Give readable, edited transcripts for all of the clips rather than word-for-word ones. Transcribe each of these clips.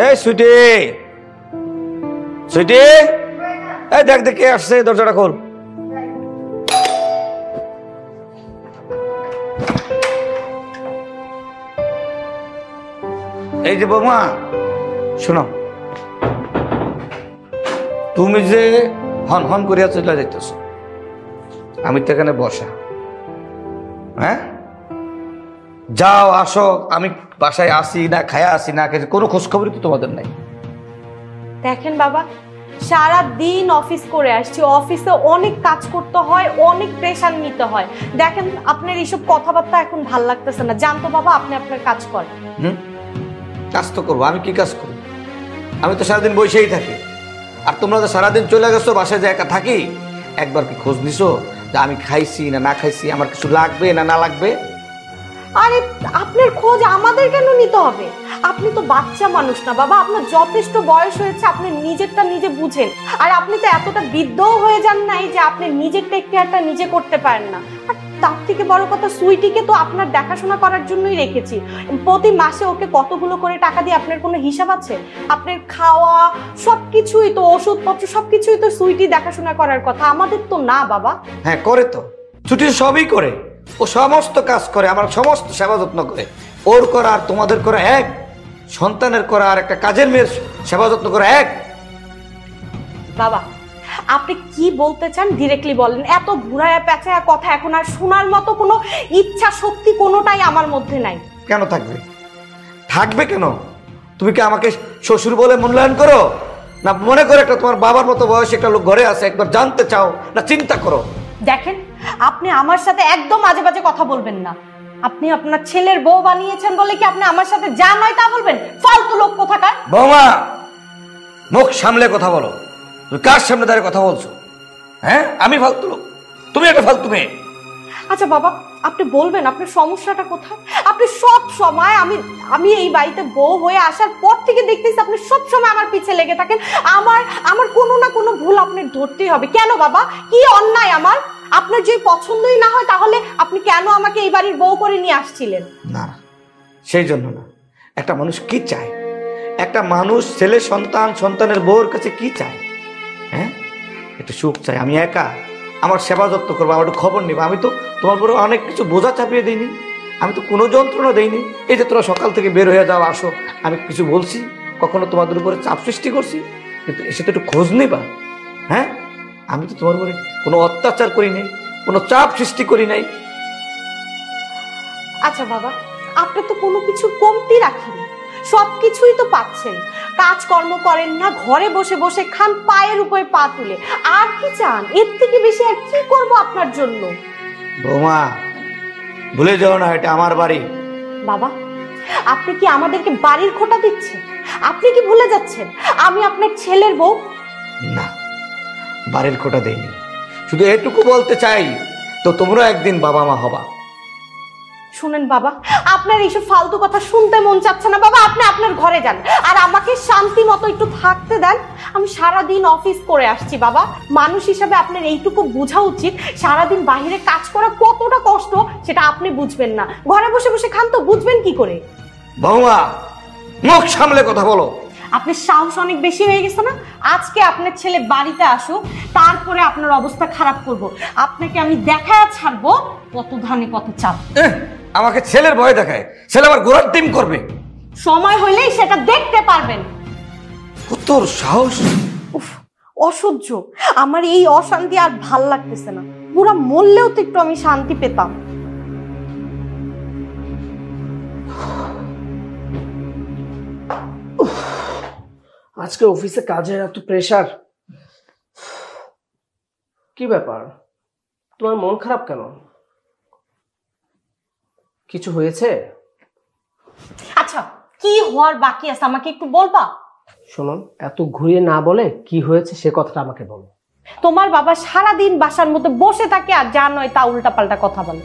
এই সুইটি, সুইটি, এই দেখ দেখ কে আসছে, দরজাটা খোল। এই যে বৌমা, শোনো, তুমি যে হন হন করিয়া চলে যাইতেছ, আমি তো এখানে বসা। হ্যাঁ, যাও আসো, আমি বাসায় আসি না, খায়া আসি না, কোনো খোঁজ খবরই তো তোমাদের নাই। দেখেন বাবা, সারা দিন অফিস করে আসছি, অফিসে অনেক কাজ করতে হয়, অনেক প্রেশার নিতে হয়। দেখেন আপনার এইসব কথাবার্তা এখন ভাল লাগতেছে না। জানতো বাবা, আপনি আপনার কাজ করেন। কাজ তো করবো, আমি কি কাজ করবো? আমি তো সারাদিন বসেই থাকি। আর তোমরা তো সারাদিন চলে গেছো, বাসায় যে একা থাকি, একবার কি খোঁজ নিছো যে আমি খাইছি না না খাইছি, আমার কিছু লাগবে না না লাগবে? আরে আপনার খোঁজ আমাদের কেন নিতে হবে? আপনি তো বাচ্চা মানুষ না বাবা, আপনার যথেষ্ট বয়স হয়েছে, আপনি নিজেরটা নিজে বুঝেন। আর আপনি তো এতটা বৃদ্ধও হয়ে যান নাই যে আপনি নিজের টেক কেয়ারটা নিজে করতে পারেন না। আর তার থেকে বড় কথা, সুইটিকে তো আপনার দেখাশোনা করার জন্যই রেখেছি। প্রতি মাসে ওকে কতগুলো করে টাকা দিয়ে আপনার কোনো হিসাব আছে? আপনার খাওয়া সবকিছুই তো, ওষুধপত্র সবকিছুই তো সুইটি দেখাশোনা করার কথা, আমাদের তো না বাবা। হ্যাঁ করে তো, ছুটি সবই করে, ও সমস্ত কাজ করে, আমার সমস্ত সেবা যত্ন করে। ওর করা আর তোমাদের করা এক? সন্তানের করা আর একটা কাজের মেয়ের সেবা যত্ন করা এক? বাবা আপনি কি বলতে চান ডিরেক্টলি বলেন। এত ঘুরায়া পেঁচায়া কথা এখন আর শোনার মতো কোনো ইচ্ছা শক্তি কোনোটাই আমার মধ্যে নাই। কেন থাকবে? থাকবে কেন? তুমি কি আমাকে শ্বশুর বলে মূল্যায়ন করো, না মনে করো একটা তোমার বাবার মতো বয়স একটা লোক ঘরে আছে, একবার জানতে চাও, না চিন্তা করো? দেখেন, আপনি আমার সাথে একদম আজে বাজে কথা বলবেন না। আপনি আপনার ছেলের বউ বানিয়েছেন বলে কি আপনি আমার সাথে যা নয় তা বলবেন? ফালতু লোক কোথাকার। বৌমা, মুখ সামলে কথা বলো। তুমি কার সামনে দাঁড়িয়ে কথা বলছো? হ্যাঁ, আমি ফালতু লোক? তুমি একটা ফালতু মেয়ে। আচ্ছা বাবা, আপনি বলবেন আপনার সমস্যাটা কোথায়? আপনি সব সময়, আমি এই বাড়িতে বউ হয়ে আসার পর থেকে দেখতেছি আপনি সব সময় আমার পিছে লেগে থাকেন। আমার কোনো না কোনো ভুল আপনার ধরতেই হবে। কেন বাবা, কি অন্যায় আমার? আপনার যে পছন্দই না হয় তাহলে আপনি কেন আমাকে এই বাড়ির বউ করে নিয়ে আসছিলেন? না, সেই জন্য না। একটা মানুষ কি চায়? একটা মানুষ ছেলে সন্তান, সন্তানের বউর কাছে কি চায়? হ্যাঁ, একটু সুখ চাই। আমি একা, আমার সেবা যত্ন করবো, আমার একটু খবর নেবো। আমি তো তোমার উপরে অনেক কিছু বোঝা চাপিয়ে দিইনি, আমি তো কোনো যন্ত্রণা দেইনি। এই যে তোরা সকাল থেকে বের হয়ে যাও, আসো, আমি কিছু বলছি? কখনো তোমাদের উপরে চাপ সৃষ্টি করছি? কিন্তু এসে তো একটু খোঁজ নেবা। হ্যাঁ, আমি তো তোমার উপরে কোনো অত্যাচার করি নাই, কোনো চাপ সৃষ্টি করি নাই। আচ্ছা বাবা, আপনি তো কোনো কিছু কমতি রাখেন, সবকিছুই তো পাচ্ছেন। কাজকর্ম করেন না, ঘরে বসে বসে খান, পায়ের উপরে পা তুলে। আর কি চান? এর থেকে বেশি আর কি করব আপনার জন্য? বৌমা, ভুলে যাও না, এটা আমার বাড়ি। বাবা, আপনি কি আমাদেরকে বাড়ির খোটা দিচ্ছেন? আপনি কি ভুলে যাচ্ছেন আমি আপনার ছেলের বউ? না, বাড়ির খোটা দেয়নি, শুধু এটুকু বলতে চাই, তো তোমরা একদিন বাবা মা হবা। শুনেন বাবা, আপনার এইসব ফালতু কথা শুনতে মন চাচ্ছে না বাবা। আপনি আপনার ঘরে যান আর আমাকে শান্তি মতো একটু থাকতে দেন। আমি সারাদিন অফিস করে আসছি বাবা, মানুষ হিসাবে আপনার এইটুকু বোঝা উচিত সারাদিন বাহিরে কাজ করা কতটা কষ্ট, সেটা আপনি বুঝবেন না। ঘরে বসে বসে খান তো বুঝবেন কি করে? বৌমা, মুখ সামলে কথা বলো। আপনার সাহস অনেক বেশি হয়ে গেছে না? আজকে আপনার ছেলে বাড়িতে আসুক, তারপরে আপনার অবস্থা খারাপ করব। আপনাকে আমি দেখায় ছাড়বো কত ধানে কত চাল। আমাকে ছেলের ভয় দেখায়, ছেলে আবার গোড়ার টিম করবে। সময় হলেই সেটা দেখতে পারবেন। তোর সাহস! উফ, অসহ্য। আমার এই অশান্তি আর ভাল লাগতেছে না। পুরা মরলেও তো একটু আমি শান্তি পেতাম। আজকে অফিসে কাজের এত প্রেসার। কি ব্যাপার, তোমার মন খারাপ কেন? কিছু হয়েছে? আচ্ছা, কি হওয়ার বাকি আছে আমাকে একটু বলবা? শোনো, এত ঘুরিয়ে না বলে কি হয়েছে সে কথাটা আমাকে বলো। তোমার বাবা সারাদিন বাসার মধ্যে বসে থাকে আর যা নয় তা উল্টা পাল্টা কথা বলে।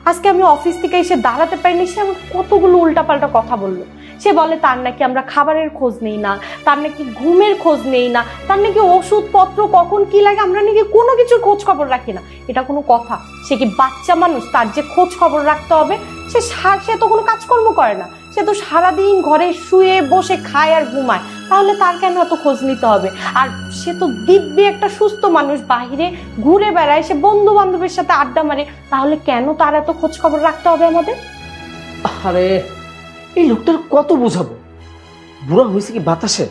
আজকে আমি অফিস থেকে এসে দাঁড়াতে পারিনি, সে আমাকে কতগুলো উল্টা পাল্টা কথা বললো। সে বলে তার নাকি আমরা খাবারের খোঁজ নেই না, তার নাকি ঘুমের খোঁজ নেই না, তার নাকি ওষুধপত্র কখন কি লাগে আমরা নাকি কোনো কিছুর খোঁজ খবর রাখি না। এটা কোনো কথা? সে কি বাচ্চা মানুষ? তার যে খোঁজ খবর রাখতে হবে, সে তো কোনো কাজকর্ম করে না। সে তো সারাদিন ঘরে শুয়ে বসে খায় আর ঘুমায়, তাহলে তার কেন এত খোঁজ নিতে হবে? আর সে তো দিব্যি একটা সুস্থ মানুষ, বাহিরে ঘুরে বেড়ায়, সে বন্ধু বান্ধবের সাথে আড্ডা মারে, তাহলে কেন তার এত খোঁজ খবর রাখতে হবে আমাদের? আরে এই লোকটার কত বোঝাবো, বুড়া হয়েছে কি বাতাসে।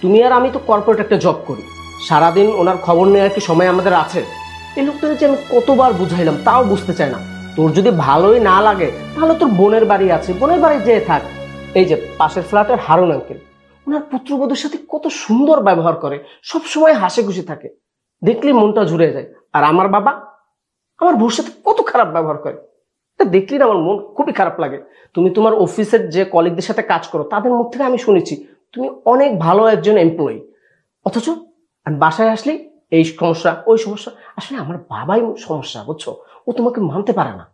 তুমি আর আমি তো কর্পোরেট একটা জব করি, সারাদিন ওনার খবর নেওয়ার কি সময় আমাদের আছে? এই লোকটাকে যে আমি কতবার বুঝাইলাম তাও বুঝতে চায় না। তোর যদি ভালোই না লাগে তাহলে তোর বোনের বাড়ি আছে, বোনের বাড়ি যেয়ে থাক। এই যে পাশের ফ্ল্যাটের হারুন আঙ্কেল, ওনার পুত্রবধূর সাথে কত সুন্দর ব্যবহার করে, সব সময় হাসি খুশি থাকে, দেখলে মনটা জুড়ে যায়। আর আমার বাবা, আমার বউর সাথে কত খারাপ ব্যবহার করে, তা দেখলি না আমার মন খুবই খারাপ লাগে। তুমি তোমার অফিসের যে কলিগদের সাথে কাজ করো তাদের মুখ থেকে আমি শুনেছি তুমি অনেক ভালো একজন এমপ্লয়ি, অথচ আমি বাসায় আসলে এই সমস্যা ওই সমস্যা। আসলে আমার বাবাই সমস্যা, বুঝছো? ও তোমাকে মানতে পারে না।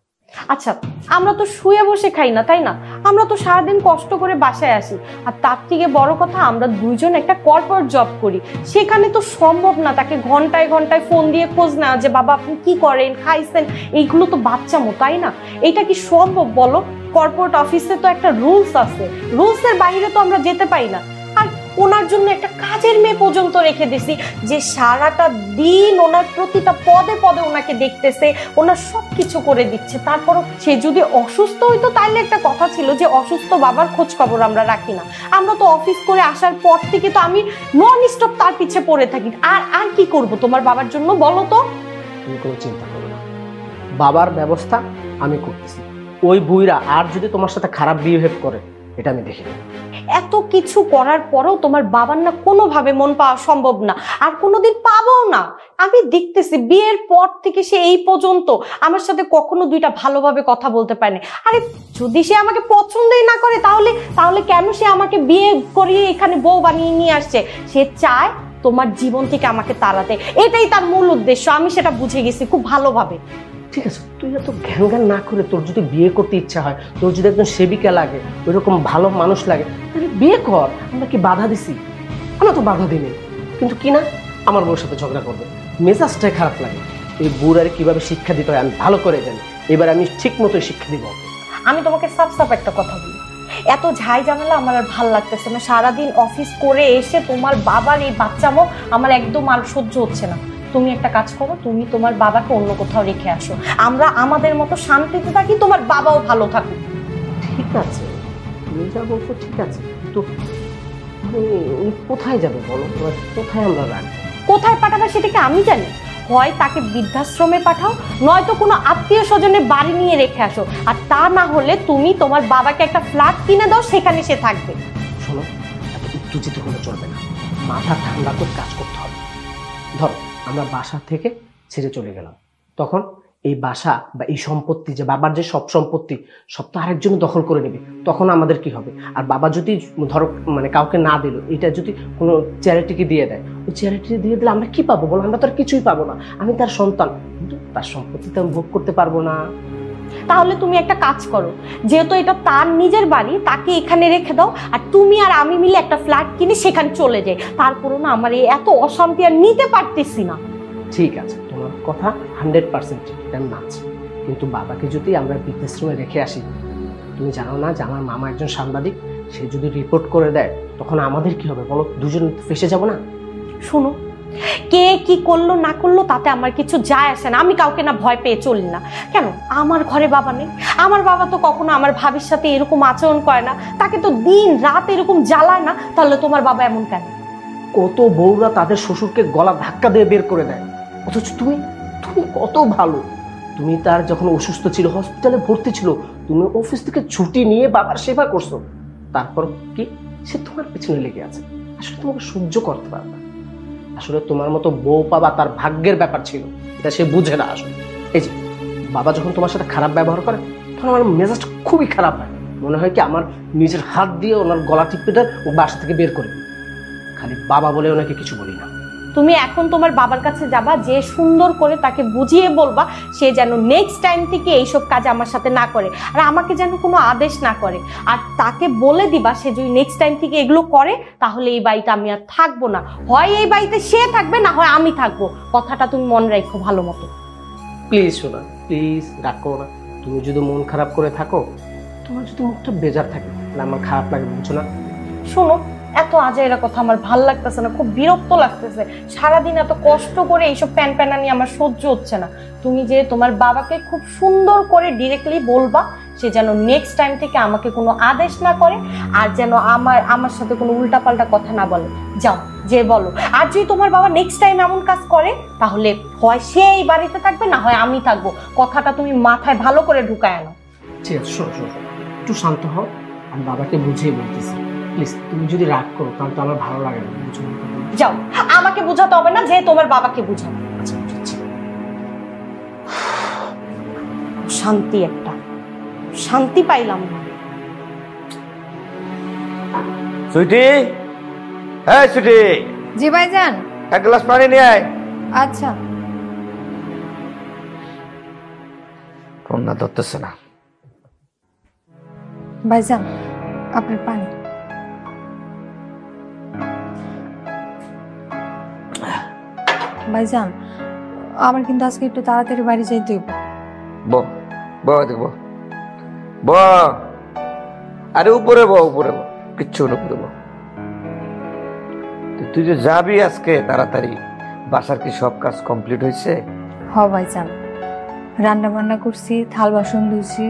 আচ্ছা, আমরা তো শুয়ে বসে খাই না, তাই না? আমরা তো সারাদিন কষ্ট করে বাসায় আসি। আর তার থেকে বড় কথা, আমরা দুইজন একটা কর্পোরেট জব করি, সেখানে তো সম্ভব না তাকে ঘন্টায় ঘন্টায় ফোন দিয়ে খোঁজ নেওয়া যে বাবা আপনি কি করেন, খাইছেন। এইগুলো তো বাচ্চামো, তাই না? এটা কি সম্ভব বলো? কর্পোরেট অফিসে তো একটা রুলস আছে, রুলসের বাইরে তো আমরা যেতে পারি না। আর ওনার জন্য একটা কাজের মেয়ে পর্যন্ত রেখে দিছি, যে সারাটা দিন ওনার প্রতিটা পদে পদে ওনাকে দেখতেছে, ওনার সবকিছু করে দিচ্ছে। তারপরও সে যদি অসুস্থ হইতো তাহলে একটা কথা ছিল যে অসুস্থ বাবার খোঁজ খবর আমরা রাখি না। আমরা তো অফিস করে আসার পর থেকে তো আমি নন স্টপ তার পিছে পড়ে থাকি। আর আর কি করব তোমার বাবার জন্য, বলো তো? তুমি কোনো চিন্তা করো না, বাবার ব্যবস্থা আমি করতেছি। ওই বুইরা আর যদি তোমার সাথে খারাপ বিহেভ করে এটা আমি দেখি। এত কিছু করার পরেও তোমার বাবার না কোনোভাবে মন পাওয়া সম্ভব না, আর কোনোদিন পাবো না। আমি দেখতেছি বিয়ের পর থেকে সে এই পর্যন্ত আমার সাথে কখনো দুইটা ভালোভাবে কথা বলতে পারেনি। আরে যদি সে আমাকে পছন্দই না করে তাহলে তাহলে কেন সে আমাকে বিয়ে করিয়ে এখানে বউ বানিয়ে নিয়ে আসছে? সে চায় তোমার জীবন থেকে আমাকে তাড়াতে, এটাই তার মূল উদ্দেশ্য। আমি সেটা বুঝে গেছি খুব ভালোভাবে। ঠিক আছে, তুই এত ঘ্যান ঘ্যান না করে, তোর যদি বিয়ে করতে ইচ্ছা হয়, তোর যদি একজন সেবিকা লাগে, ওইরকম ভালো মানুষ লাগে, তাহলে বিয়ে কর। আমরা কি বাধা দিছি? আমরা তো বাধা দিই, কিন্তু কি না আমার বউর সাথে ঝগড়া করবে, মেজাজটাই খারাপ লাগে। এই বুড়ারে কিভাবে শিক্ষা দিতে হয় আমি ভালো করে জানি, এবার আমি ঠিক মতো শিক্ষা দিব। আমি তোমাকে সাফ সাফ একটা কথা বলি, এত ঝাই ঝামেলা আমার আর ভাল লাগতেছে না। সারাদিন অফিস করে এসে তোমার বাবার এই বাচ্চামো আমার একদম আর সহ্য হচ্ছে না। তুমি একটা কাজ করো, তুমি তোমার বাবাকে অন্য কোথাও রেখে আসো, আমরা আমাদের মতো শান্তিতে থাকি, তোমার বাবাও ভালো থাকুক। ঠিক আছে, তুমি যা বলছো ঠিক আছে, কিন্তু উনি কোথায় যাবে বলো? কোথায় আমরা রাখবো? কোথায় পাঠাবে সেটা কি আমি জানি? হয় তাকে বৃদ্ধাশ্রমে পাঠাও, নয়তো কোনো আত্মীয় স্বজনের বাড়ি নিয়ে রেখে আসো। আর তা না হলে তুমি তোমার বাবাকে একটা ফ্ল্যাট কিনে দাও, সেখানে সে থাকবে। শোনো, এত উত্তেজিত হলে চলবে না, মাথা ঠান্ডা করে কাজ করতে হবে। ধরো আমরা বাসা থেকে ছেড়ে চলে গেলাম, তখন এই বাসা বা এই সম্পত্তি, যে বাবার যে সব সম্পত্তি, সব তো আরেকজন দখল করে নেবে। তখন আমাদের কি হবে? আর বাবা যদি ধরো মানে কাউকে না দিল, এটা যদি কোনো চ্যারিটিকে দিয়ে দেয়, ওই চ্যারিটি দিয়ে দিলে আমরা কি পাবো বলো? আমরা তো আর কিছুই পাবো না। আমি তার সন্তান, কিন্তু তার সম্পত্তি তো আমি ভোগ করতে পারবো না। তাহলে তুমি একটা কাজ করো, যেহেতু এটা তার নিজের বাড়ি, তাকে এখানে রেখে দাও, আর তুমি আর আমি মিলে একটা ফ্ল্যাট কিনে সেখানে চলে যাই। তারপরও না আমার এই এত অশান্তি আর নিতে পারতেছি না। ঠিক আছে, তোমার কথা 100% আমি মানছি, কিন্তু বাবাকে যদি আমরা বৃদ্ধাশ্রমে রেখে আসি, তুমি জানো না যে আমার মামা একজন সাংবাদিক, সে যদি রিপোর্ট করে দেয় তখন আমাদের কি হবে বলো? দুজন ফেসে যাব না? শোনো, কে কি করলো না করলো তাতে আমার কিছু যায় আসে না। আমি কাউকে না ভয় পেয়ে চলি না। কেন? আমার ঘরে বাবা নেই, আমার বাবা তো কখনো আমার ভাবির সাথে এরকম আচরণ করে না, তাকে তো দিন রাত এরকম জ্বালায় না। তাহলে তোমার বাবা এমন কেন? কত বউরা তাদের শ্বশুরকে গলা ধাক্কা দিয়ে বের করে দেয়, অথচ তুমি তুমি কত ভালো। তুমি তার যখন অসুস্থ ছিল, হসপিটালে ভর্তি ছিল, তুমি অফিস থেকে ছুটি নিয়ে বাবার সেবা করছো, তারপর কি সে তোমার পেছনে লেগে আছে? আসলে তোমাকে সহ্য করতে পারবে না। আসলে তোমার মতো বউ পাবা তার ভাগ্যের ব্যাপার ছিল, এটা সে বুঝে না। আসলে এই যে বাবা যখন তোমার সাথে খারাপ ব্যবহার করে, তখন আমার মেজাজটা খুবই খারাপ হয়। মনে হয় কি আমার নিজের হাত দিয়ে ওনার গলা টিপে দেয়, ও বাসা থেকে বের করে। খালি বাবা বলে ওনাকে কিছু বলি না। তুমি এখন তোমার বাবার কাছে যাবা, যে সুন্দর করে তাকে বুঝিয়ে বলবা সে যেন নেক্সট টাইম থেকে এইসব কাজ আমার সাথে না করে, আর আমাকে যেন কোনো আদেশ না করে। আর তাকে বলে দিবা সে যদি নেক্সট টাইম থেকে এগুলো করে তাহলে এই বাড়িতে আমি আর থাকবো না। হয় এই বাড়িতে সে থাকবে, না হয় আমি থাকবো। কথাটা তুমি মনে রাখো ভালো মতো। প্লিজ শোনা, প্লিজ রাগ করো না। তুমি যদি মন খারাপ করে থাকো, তোমার যদি মুখটা বেজার থাকে, না আমার খারাপ লাগে, বুঝছো না? শোনো, এত আজাইরা কথা আমার ভাল লাগতেছে না, খুব বিরক্ত লাগতেছে। সারাদিন এত কষ্ট করে এইসব প্যান প্যানানি আমার সহ্য হচ্ছে না। তুমি যে তোমার বাবাকে খুব সুন্দর করে ডিরেক্টলি বলবা, সে যেন নেক্সট টাইম থেকে আমাকে কোনো আদেশ না করে, আর যেন আমার সাথে কোনো উল্টাপাল্টা কথা না বলে। যাও, যে বলো। আর যদি তোমার বাবা নেক্সট টাইম এমন কাজ করে, তাহলে হয় সে এই বাড়িতে থাকবে, না হয় আমি থাকবো। কথাটা তুমি মাথায় ভালো করে ঢুকায় আনো। ঠিক আছে, শোনো শোনো, একটু শান্ত হও, আমি বাবাকে বুঝিয়ে বলতেছি। প্লিজ, তুমি যদি রাগ করো তাহলে তো আমার ভালো লাগে না, বুঝছো না? যাও, আমাকে বুঝাতে হবে না, যে তোমার বাবাকে বুঝাও। আচ্ছা, বুঝাচ্ছি। শান্তি একটা, শান্তি পাইলাম না। সুইটি, হ্যাঁ সুইটি, জি ভাইজান। এক গ্লাস পানি নিয়ে আয়। আচ্ছা। ফোন না ধরতেছে না। ভাইজান, আপনার পানি। ভাইজান, আমার কিন্তু আজকে একটু তাড়াতাড়ি বাড়ি যাইতে হইব। বো বো দেখবো ব, আরে উপরে বো, উপরে বো, কিচ্ছু না, উপরে বো। তুই যে যাবি আজকে তাড়াতাড়ি, বাসার কি সব কাজ কমপ্লিট হয়েছে? হ ভাইজান, রান্না বান্না করছি, থাল বাসন ধুইছি,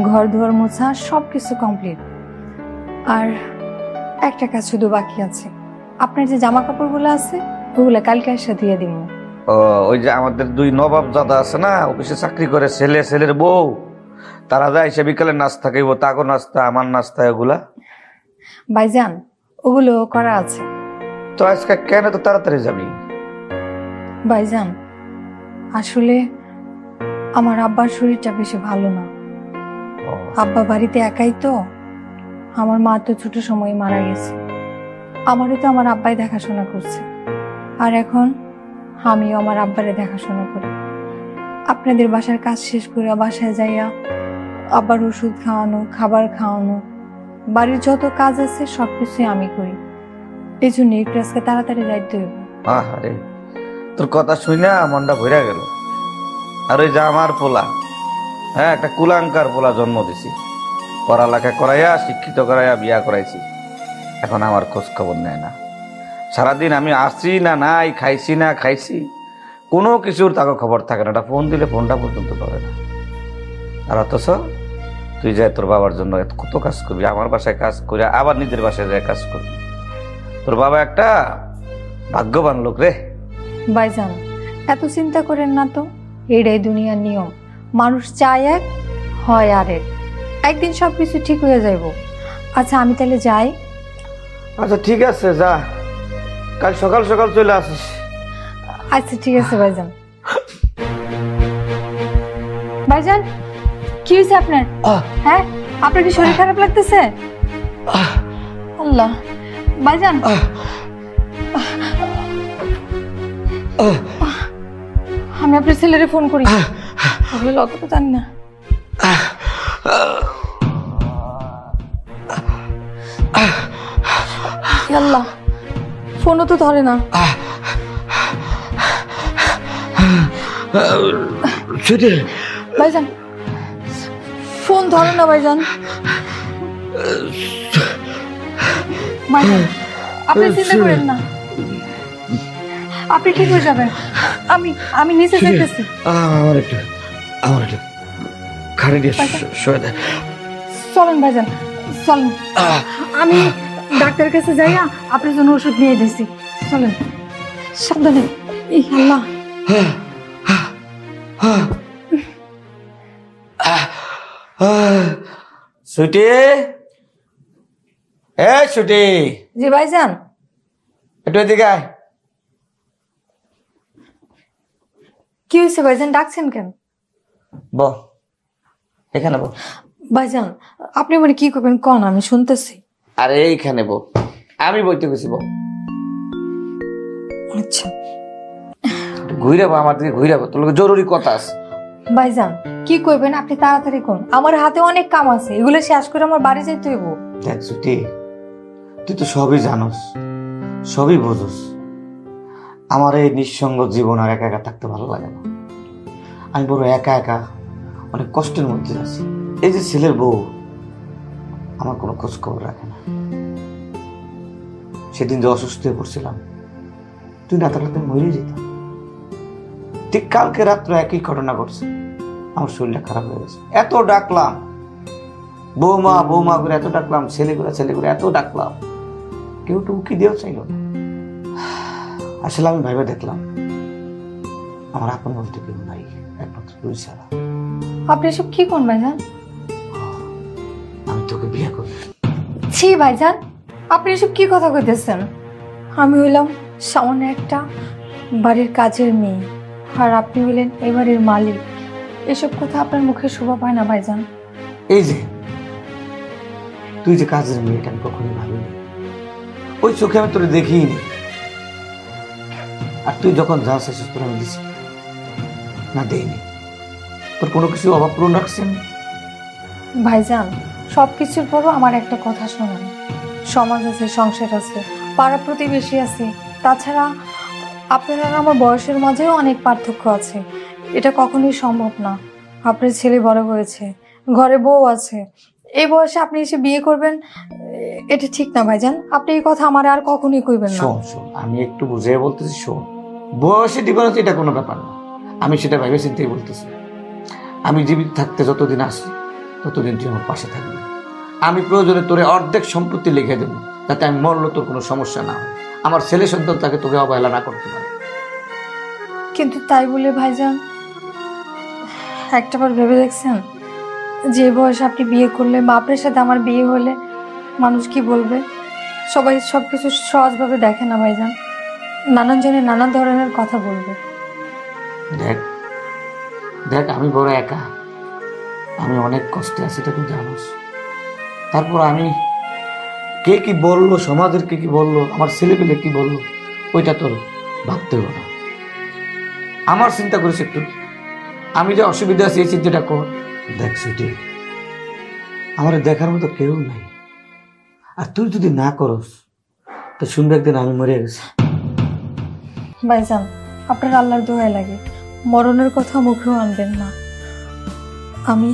ঘর দুয়ার মোছা সব কিছু কমপ্লিট। আর একটা কাজ শুধু বাকি আছে, আপনার যে জামা কাপড়গুলো আছে ওগুলো কালকে এসে দিয়ে দিব। ও, ওই যে আমাদের দুই নবাব দাদা আছে না, অফিসে চাকরি করে, ছেলে ছেলের বউ, তারা যায় সে বিকালে নাস্তা খাইব, তাগো নাস্তা, আমার নাস্তা, এগুলা। ভাইজান, ওগুলো করা আছে। তো আজকে কেন তো তাড়াতাড়ি যাবি? ভাইজান, আসলে আমার আব্বার শরীরটা বেশি ভালো না। আব্বা বাড়িতে একাই তো, আমার মা তো ছোট সময় মারা গেছে, আমারও তো আমার আব্বাই দেখাশোনা করছে, আর এখন আমিও আমার আব্বারে দেখাশোনা করি। আপনাদের বাসার কাজ শেষ করে বাসায় যাইয়া আব্বার ওষুধ খাওয়ানো, খাবার খাওয়ানো, বাড়ির যত কাজ আছে সবকিছুই আমি করি। এই জন্য একটু আজকে তাড়াতাড়ি যাইতে হইব। আরে তোর কথা শুই না মনটা ভরে গেল। আর ওই যে আমার পোলা, হ্যাঁ, একটা কুলাঙ্কার পোলা জন্ম দিছি, পড়ালেখা করাইয়া শিক্ষিত করাইয়া বিয়া করাইছি, এখন আমার খোঁজ খবর নেয় না। সারাদিন আমি আসছি না নাই, খাইছি না খাইছি, কোনো কিছুর তাকে খবর থাকে না। একটা ফোন দিলে ফোনটা পর্যন্ত পাবে না। আর অথচ তুই যাই তোর বাবার জন্য কত কাজ করবি, আমার বাসায় কাজ করে আবার নিজের বাসায় যায় কাজ করবি। তোর বাবা একটা ভাগ্যবান লোক রে। ভাইজান, এত চিন্তা করেন না তো, এটাই দুনিয়ার নিয়ম। মানুষ চায় এক, হয় আরেক, একদিন সবকিছু ঠিক হয়ে যাইব। আচ্ছা, আমি তাহলে যাই। আচ্ছা ঠিক আছে, যা, কাল সকাল সকাল চলে আসিস। আচ্ছা ঠিক আছে ভাইজান। ভাইজান, কি হয়েছে আপনার? হ্যাঁ, আপনার কি শরীর খারাপ লাগতেছে? আল্লাহ, ভাইজান, আমি আপনার ছেলেরে ফোন করি, ওগুলো অতটা জানি না। আল্লাহ, ফোনও তো ধরে না। ভাইজান, ফোন ধরে না ভাইজান। ভাইজান, আপনি চিন্তা করেন না, আপনি ঠিক হয়ে যাবেন। আমি নিচে যেতেছি। আমার একটু খাড়ি দিয়ে শুয়ে দে। চলেন ভাইজান, চলেন, আমি ডাক্তারের কাছে যাইয়া আপনার জন্য ওষুধ নিয়ে দিছি। চলেন, সাবধানে। এই আল্লাহ, সুইটি, এ সুইটি, জি ভাইজান। একটু এদিকে আয়। কি হয়েছে ভাইজান, ডাকছেন কেন? বল, এখানে বল। ভাইজান, আপনি মানে কি করবেন কন, আমি শুনতেছি। আরে এইখানে বল, আমি বইতে গেছি, বল। আচ্ছা ঘুরাবো, আমার দিকে ঘুরাবো, তোর লোক জরুরি কথা আছে। ভাইজান, কি করবেন আপনি, তাড়াতাড়ি কোন, আমার হাতে অনেক কাম আছে, এগুলো শেষ করে আমার বাড়ি যাইতে হইব। দেখ সুইটি, তুই তো সবই জানোস, সবই বোঝোস। আমার এই নিঃসঙ্গ জীবন আর একা একা থাকতে ভালো লাগে না। আমি বড় একা একা অনেক কষ্টের মধ্যে আছি। এই যে ছেলের বউ, আমার কোনো খোঁজ খবর রাখে না। সেদিন যে অসুস্থ হয়ে পড়ছিলাম, তুই রাতারাতি মরে যেতাম। ঠিক কালকে রাত্র একই ঘটনা ঘটছে, আমার শরীরটা খারাপ হয়ে গেছে। এত ডাকলাম, বৌমা বৌমা করে এত ডাকলাম, ছেলে করে এত ডাকলাম, কেউ তো উকি দিয়েও চাইল না। আসলে আমি ভেবে দেখলাম আমার আপন বলতে কেউ নাই, একমাত্র তুই ছাড়া। আপনি এসব কি কোন ভাইজান? আমি তোকে বিয়ে করব। ছি ভাইজান, আপনি এসব কি কথা কইতেছেন? আমি হইলাম সামান্য একটা বাড়ির কাজের মেয়ে, আর আপনি হইলেন এই বাড়ির মালিক। এসব কথা আপনার মুখে শোভা পায় না ভাইজান। এই যে তুই যে কাজের মেয়েটা, আমি কখনোই ভাবিনি, ওই চোখে আমি তোরে দেখিই নি। আর তুই যখন যা চাইছিস তোর আমি দিছি না, দেইনি। তোর কোনো কিছু অভাব পূরণ রাখছেন ভাইজান, সবকিছুর পরও আমার একটা কথা শোনান। সমাজ আছে, সংসার আছে, পাড়া প্রতিবেশী আছে, তাছাড়া আপনার আর আমার বয়সের মাঝেও অনেক পার্থক্য আছে। এটা কখনোই সম্ভব না। আপনার ছেলে বড় হয়েছে, ঘরে বউ আছে, এই বয়সে আপনি এসে বিয়ে করবেন, এটা ঠিক না ভাইজান। আপনি এই কথা আমার আর কখনোই কইবেন না। শোন, আমি একটু বুঝিয়ে বলতেছি। শোন, বয়সে ডিফারেন্স এটা কোনো ব্যাপার না, আমি সেটা ভেবে চিন্তেই বলতেছি। আমি জীবিত থাকতে যতদিন আসি ততদিন তুই আমার পাশে থাকবি। আমি প্রয়োজনে তোরে অর্ধেক সম্পত্তি লিখে দেবো, যাতে আমি মরলে তোর কোনো সমস্যা না হয়, আমার ছেলে সন্তান তাকে তোকে অবহেলা না করতে পারে। কিন্তু তাই বলে ভাইজান, একটাবার ভেবে দেখছেন যে বয়সে আপনি বিয়ে করলে বা আপনার সাথে আমার বিয়ে হলে মানুষ কি বলবে? সবাই সবকিছু সহজভাবে দেখে না ভাইজান, নানান জনে নানান ধরনের কথা বলবে। দেখ দেখ, আমি বড় একা, আমি অনেক কষ্টে আছি, এটা তুই জানোস। তারপর আমি কে কি বললো, সমাজের কে কি বললো, আমার ছেলেপেলে কি বললো, ওইটা তোর ভাবতে হবে না। আমার চিন্তা করিস একটু, আমি যে অসুবিধা আছি এই চিন্তাটা কর। দেখ সুটি, আমার দেখার মতো কেউ নাই, আর তুই যদি না করস তো শুনবে একদিন আমি মরে গেছি। ভাইজান, আপনার আল্লাহর দোহাই লাগে, মরণের কথা মুখেও আনবেন না। আমি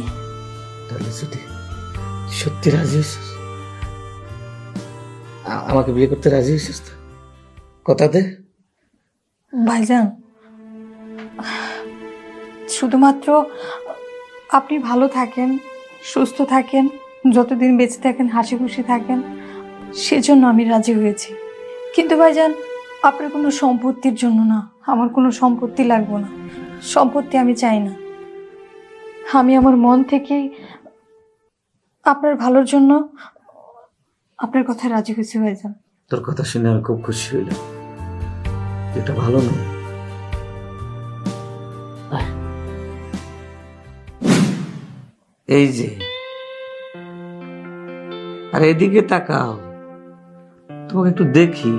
তাহলে সুটি, সত্যি রাজি হয়েছিস? আমাকে বিয়ে করতে রাজি হয়েছিস তো? কথা দে। ভাইজান, শুধুমাত্র আপনি ভালো থাকেন, সুস্থ থাকেন, যতদিন বেঁচে থাকেন, হাসি খুশি থাকেন, সেজন্য আমি রাজি হয়েছি। কিন্তু ভাইজান, আপনার কোনো সম্পত্তির জন্য না, আমার কোনো সম্পত্তি লাগবে না, সম্পত্তি আমি চাই না। আমি আমার মন থেকেই আপনার ভালোর জন্য আপনার কথা রাজি হয়েছি ভাইজান। তোর কথা শুনে আমি খুব খুশি হইলাম, এটা ভালো নয়। এই যে, আর এদিকে তাকাও, তোমাকে একটু দেখি।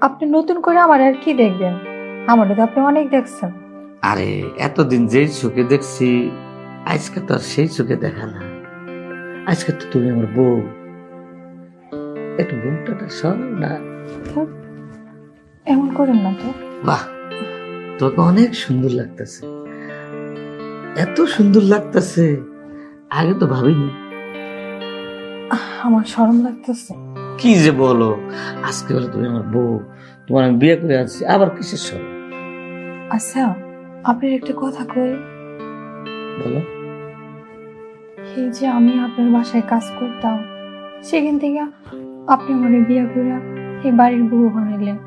আপনি নতুন করে আমার আর কি দেখবেন? আমারও তো আপনি অনেক দেখছেন। আরে এতদিন যেই চোখে দেখছি, আজকে তো আর সেই চোখে দেখা না। আজকে তো তুমি আমার বউ, একটু ঘুমটা সর না। এমন করেন না তো। বাহ, তোকে অনেক সুন্দর লাগতেছে, এত সুন্দর লাগতেছে, আগে তো ভাবিনি। আমার শরম লাগতেছে। কি যে বলো, আজকে বলে তুমি আমার বউ, তোমার আমি বিয়ে করে আনছি, আবার কিসের শরম? আচ্ছা, আপনার একটা কথা কই। বলো। এই যে আমি আপনার বাসায় কাজ করতাম, সেখান থেকে আপনি আমার বিয়ে করে এই বাড়ির বউ বানাইলেন,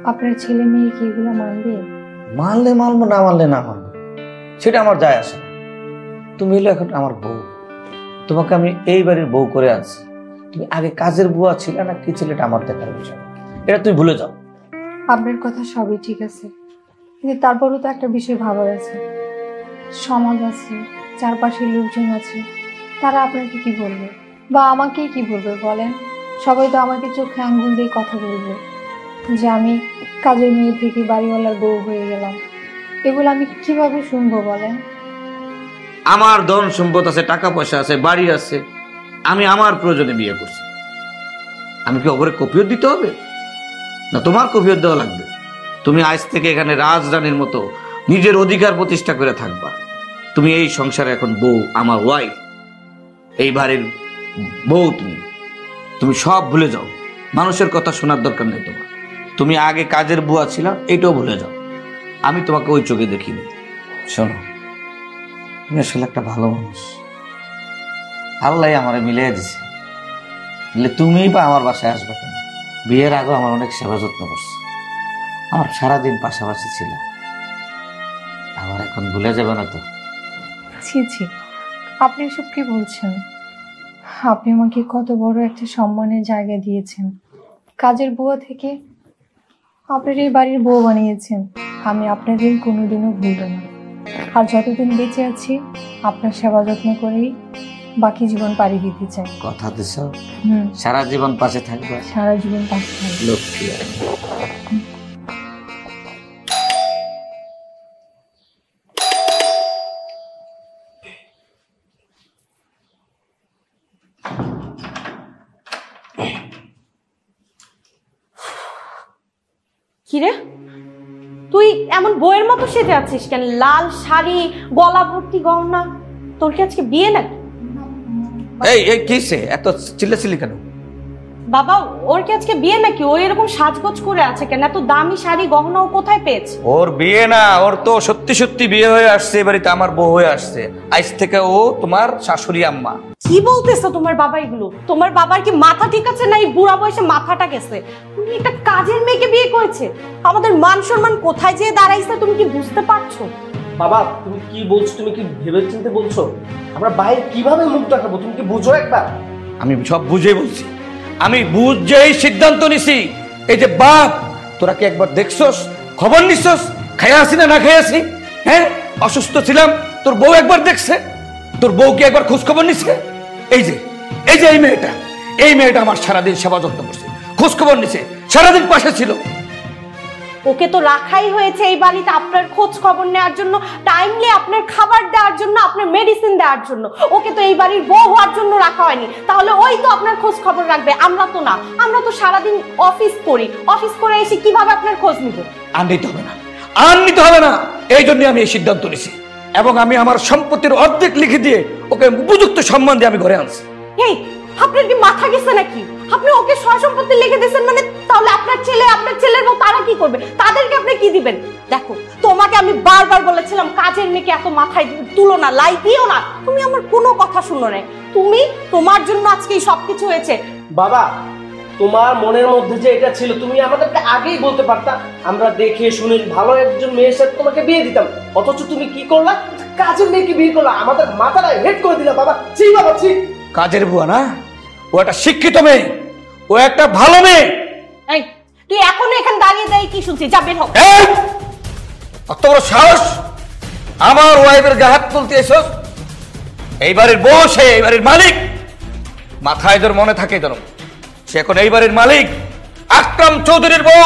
আপনার ছেলে মেয়ে কি এগুলো মানবে? মানলে মানবো, না মানলে না মানবো, সেটা আমার যায় আসে না। তুমি হলো এখন আমার বউ, তোমাকে আমি এই বাড়ির বউ করে আনছি। তুমি আগে কাজের বুয়া ছিলে না কি ছিল, এটা আমার দেখার বিষয়, এটা তুমি ভুলে যাও। আপনার কথা সবই ঠিক আছে, কিন্তু তারপরও তো একটা বিষয় ভাবার আছে। সমাজ আছে, চারপাশের লোকজন আছে, তারা আপনাকে কি বলবে বা আমাকে কি বলবে বলেন? সবাই তো আমাকে চোখে আঙ্গুল দিয়ে কথা বলবে যে আমি কাজের মেয়ে থেকে বাড়িওয়ালার বউ হয়ে গেলাম। এগুলো আমি কিভাবে শুনবো বলেন? আমার ধন সম্পদ আছে, টাকা পয়সা আছে, বাড়ি আছে, আমি আমার প্রয়োজনে বিয়ে করছি। আমি কি ওপরে কপিয়ত দিতে হবে না তোমার কপিয়ত দেওয়া লাগবে? তুমি আজ থেকে এখানে রাজরানীর মতো নিজের অধিকার প্রতিষ্ঠা করে থাকবা। তুমি এই সংসারে এখন বউ, আমার ওয়াইফ, এই বাড়ির বউ তুমি, তুমি সব ভুলে যাও, মানুষের কথা শোনার দরকার নেই তোমার। তুমি আগে কাজের বুয়া ছিলা, এটাও ভুলে যাও। আমি তোমাকে ওই চোখে দেখিনি। শোনো, তুমি আসলে একটা ভালো মানুষ, আল্লাহ আমারে মিলিয়ে দিছে। তুমি বা আমার বাসায় আসবে কেন? বিয়ের আগে আমার অনেক সেবা যত্ন করছে, আমার সারাদিন পাশাপাশি ছিল। আমার এখন ভুলে যাবে না তো? ছি ছি, আপনি এসব কি বলছেন? আপনি আমাকে কত বড় একটা সম্মানের জায়গা দিয়েছেন, কাজের বুয়া থেকে আপনার এই বাড়ির বউ বানিয়েছেন। আমি আপনার দিন কোনোদিনও ভুলব না। আর যতদিন বেঁচে আছি আপনার সেবা যত্ন করেই বাকি জীবন পাড়ি দিতে চাই। কথা দিছ? সারা জীবন পাশে থাকবে? সারা জীবন পাশে থাকবে। লক্ষ্মী। কিরে, তুই এমন বইয়ের মতো সেজে আছিস কেন? লাল শাড়ি, গলা ভর্তি গহনা, তোর কি আজকে বিয়ে নাকি? এই এই কিসে এত চিল্লাচিল্লি কেন? বাবা, ওর কি আজকে বিয়ে নাকি? ও এরকম সাজগোজ করে আছে কেন? এত দামি শাড়ি গহনা ও কোথায় পেয়েছে? ওর বিয়ে না, ওর তো সত্যি সত্যি বিয়ে হয়ে আসছে, এবারে আমার বউ হয়ে আসছে। আজ থেকে ও তোমার শাশুড়ি আম্মা। কি বলতেছো তোমার বাবা এগুলো? তোমার বাবার কি মাথা ঠিক আছে না এই বুড়া বয়সে মাথাটা গেছে? তুমি একটা কাজের মেয়েকে বিয়ে করেছে, আমাদের মান সম্মান কোথায় যেয়ে দাঁড়াইছে তুমি কি বুঝতে পারছো? বাবা তুমি কি বলছো? তুমি কি ভেবে চিন্তে বলছো? আমরা বাইরে কিভাবে মুখ দেখাবো? তুমি কি বুঝো একবার? আমি সব বুঝে বলছি, আমি বুঝেই সিদ্ধান্ত নিছি। এই যে বাপ, তোরা কি একবার দেখছস, খবর নিছস খাইয়া আসি না না খাইয়া আসি? হ্যাঁ, অসুস্থ ছিলাম, তোর বউ একবার দেখছে? তোর বউ কি একবার খোঁজ খবর নিছে? এই যে এই যে এই মেয়েটা আমার সারাদিন সেবা যত্ন করছে, খোঁজ খবর নিছে, সারাদিন পাশে ছিল। ওকে তো রাখাই হয়েছে এই বাড়িতে আপনার খোঁজ খবর নেওয়ার জন্য, টাইমলি আপনার খাবার দেওয়ার জন্য, আপনার মেডিসিন দেওয়ার জন্য। ওকে তো এই বাড়ির বউ হওয়ার জন্য রাখা হয়নি। তাহলে ওই তো আপনার খোঁজ খবর রাখবে, আমরা তো না। আমরা তো সারাদিন অফিস করি, অফিস করে এসে কিভাবে আপনার খোঁজ নিব? আর নিতে হবে না, এই জন্য আমি এই সিদ্ধান্ত নিছি। এবং আমি আমার সম্পত্তির অর্ধেক লিখে দিয়ে ওকে উপযুক্ত সম্মান দিয়ে আমি ঘরে আনছি। এই, আপনার কি মাথা গেছে নাকি? আপনি ওকে সয় সম্পত্তি লিখে দিয়েছেন মানে? তাহলে আপনার ছেলে, আপনার ছেলের বউ, তারা কি করবে? তাদেরকে আপনি কি দিবেন? দেখো, তোমাকে আমি বারবার বলেছিলাম কাজের মেয়েকে এত মাথায় তুলো না, লাই দিও না। তুমি আমার কোনো কথা শুনো না। তোমার জন্য আজকে এই সবকিছু হয়েছে। বাবা, তোমার মনের মধ্যে যে এটা ছিল তুমি আমাদেরকে আগেই বলতে পারতা, আমরা দেখে শুনে ভালো একজন মেয়ের সাথে তোমাকে বিয়ে দিতাম। অথচ তুমি কি করলা? কাজের মেয়েকে বিয়ে করলা, আমাদের মাথাটা হেড করে দিলা। বাবা ছি, বাবা ছি। কাজের বুয়া না, ও একটা শিক্ষিত মেয়ে, ও একটা ভালো মেয়ে। এই, তুই এখনো এখানে দাঁড়িয়ে দাঁড়িয়ে কি শুনছিস? যা বের হ। এই, অত বড় সাহস আমার ওয়াইফের গায়ে হাত তুলতে এসো? এই বাড়ির বউ, সে এই বাড়ির মালিক। মাথায় তোর মনে থাকে যেন সে এখন এই বাড়ির মালিক। আকরাম চৌধুরীর বউ,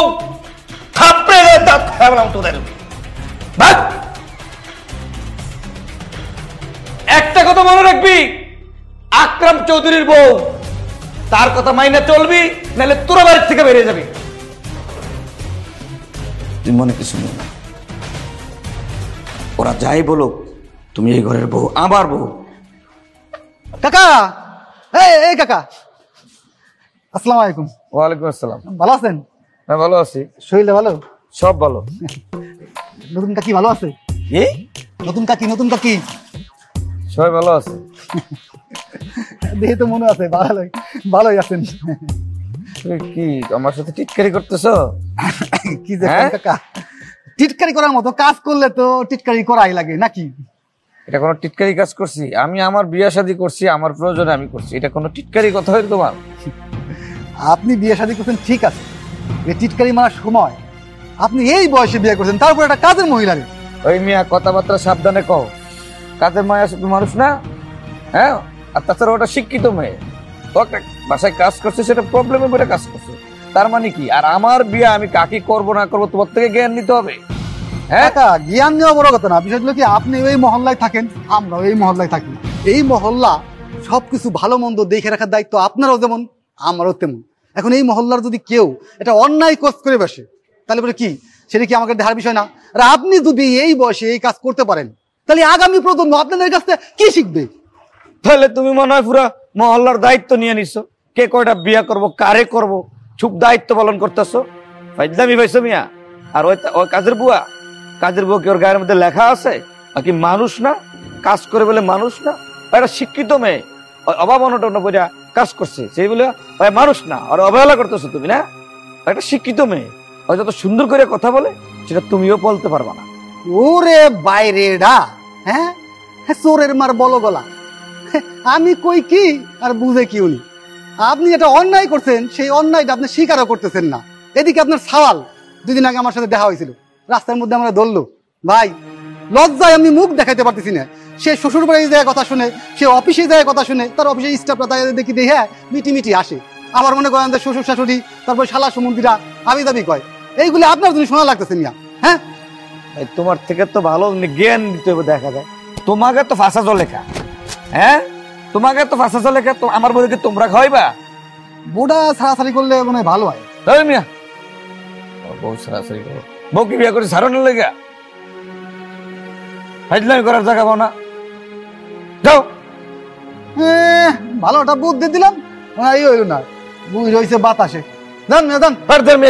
থাপড়ে দাঁত খাওয়ালাম তোদের। ভাগ। একটা কথা মনে রাখবি, আকরাম চৌধুরীর বউ, তার কথা মাইনে চলবি, নাহলে তোরা বাড়ির থেকে বেরিয়ে যাবি। তুই মনে কিছু নেই, ওরা যাই বলুক, তুমি এই ঘরের বউ, আমার বউ। কাকা, এই কাকা, আসসালামু আলাইকুম। ওয়ালাইকুম আসসালাম। ভালো আছেন? হ্যাঁ ভালো আছি। শরীরটা ভালো? সব ভালো। নতুন কাকি ভালো আছে? কি? নতুন কাকি সবাই ভালো আছে। দেখে তো মনে আছে ভালোই আছেন। তুই কি আমার সাথে টিটকারি করতেছ? কি যে কাকা, টিটকারি করার মতো কাজ করলে তো টিটকারি করাই লাগে নাকি? এটা কোনো টিটকারি কাজ করছি? আমি আমার বিয়ে শাদী করছি, আমার প্রয়োজনে আমি করছি। এটা কোনো টিটকারি কথা হইল তোমার? আপনি বিয়ে শাদী করছেন ঠিক আছে, এই টিটকারি মারার সময় আপনি এই বয়সে বিয়ে করছেন, তারপর একটা কাজের মহিলারে। ওই মিয়া কথাবার্তা সাবধানে কও, কাজের মায়া মানুষ না। হ্যাঁ, আর তাছাড়া ওটা শিক্ষিত মেয়ে, তো একটা বাসায় কাজ করছে, সেটা প্রবলেমে পড়ে কাজ করছে, তার মানে কি? আর আমার বিয়ে আমি কাকে করবো না করবো তোমার থেকে জ্ঞান নিতে হবে। হ্যাঁ, জ্ঞান নেওয়া বড় কথা না, বিষয়গুলো কি আপনি ওই মহল্লায় থাকেন, আমরাও এই মহল্লায় থাকি। এই মহল্লা সবকিছু ভালো মন্দ দেখে রাখার দায়িত্ব আপনারও যেমন আমারও তেমন। এখন এই মহল্লার যদি কেউ এটা অন্যায় কাজ করে বসে, তাহলে বলে কি সেটা কি আমাকে দেখার বিষয় না? আর আপনি যদি এই বয়সে এই কাজ করতে পারেন, তাহলে আগামী প্রজন্ম আপনাদের কাছ থেকে কি শিখবে? তাহলে তুমি মনে হয় পুরো মহল্লার দায়িত্ব নিয়ে নিছো, কে কয়টা বিয়া করব, কারে করব, খুব দায়িত্ব পালন করতেছো। ফাইজলামি পাইছো মিয়া। আর ওই কাজের বুয়া কি ওর গায়ের মধ্যে লেখা আছে? আর কি মানুষ না? কাজ করে বলে মানুষ না? একটা শিক্ষিত মেয়ে অভাব অনটন বইয়া কাজ করছে, সেই বলে মানুষ না, আর অবহেলা করতেছো তুমি না? একটা শিক্ষিত মেয়ে ওই যত সুন্দর করে কথা বলে সেটা তুমিও বলতে পারবা না। ওরে বাইরেডা, হ্যাঁ চোরের মার বলো গলা। আমি কই কি আর বুঝে কি উনি? আপনি এটা অন্যায় করছেন, সেই অন্যায়টা আপনি স্বীকারও করতেছেন না। এদিকে আপনার সওয়াল 2 দিন আগে আমার সাথে দেখা হয়েছিল, রাস্তার মধ্যে আমরা ধরলো। ভাই লজ্জায় আমি মুখ দেখাইতে পারতেছি না। সে শ্বশুর বাড়ি যায় কথা শুনে, সে অফিসে যায় কথা শুনে, তার অফিসে স্টাফরা তাই দেখি দেখে মিটি মিটি আসে। আবার মনে করেন যে শ্বশুর শাশুড়ি, তারপর শালা সমুদ্রীরা আবি দাবি কয়। এইগুলি আপনার জন্য শোনা লাগতেছে মিয়া। হ্যাঁ তোমার থেকে তো ভালো জ্ঞান দিতে হবে। দেখা যায় তোমাকে তো ফাঁসা লেখা, হ্যাঁ তোমাকে তো ফাঁসা লেখা, তো আমার বউকে তোমরা খাওয়াইবা? বোটা ছাড়াছাড়ি করলে মনে হয় ভালো হয়। মিয়া বউ ছাড়াছাড়ি করো, বউ কি বিয়ে করে ছাড়ানোর লেগা? ফাইজলামি করার জায়গা পাও না, যাও। ভালোটা বুদ্ধি দিলাম, এই হইল না, বুঝ রয়েছে বাতাসে।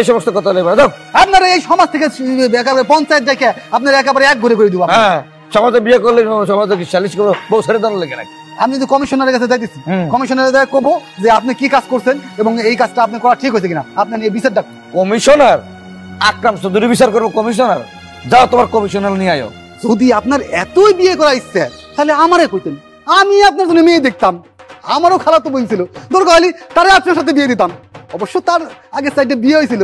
এই সমস্ত কথা লেগে দাও। আপনারা এই সমাজ থেকে একেবারে পঞ্চায়েত দেখে আপনারা একেবারে এক ঘুরে করে দিব। হ্যাঁ সমাজে বিয়ে করলে সমাজে কি সালিশ করবো, বউ ছেড়ে দেওয়ার লেগে নাকি? আমি যদি কমিশনারের কাছে যাইতেছি, কমিশনারের কবো যে আপনি কি কাজ করছেন এবং এই কাজটা আপনি করা ঠিক হয়েছে কিনা, আপনি নিয়ে বিচার ডাক। কমিশনার আকরাম চৌধুরী বিচার করবো? কমিশনার যাও, তোমার কমিশনার নিয়ে আয়ো। যদি আপনার এতই বিয়ে করা ইচ্ছে তাহলে আমারে কইতেন, আমি আপনার জন্য মেয়ে দেখতাম। আমারও খালাতো বোন ছিল, দরকার হলে তারে আপনার সাথে বিয়ে দিতাম। অবশ্য তার আগে সাইডে বিয়ে হয়েছিল,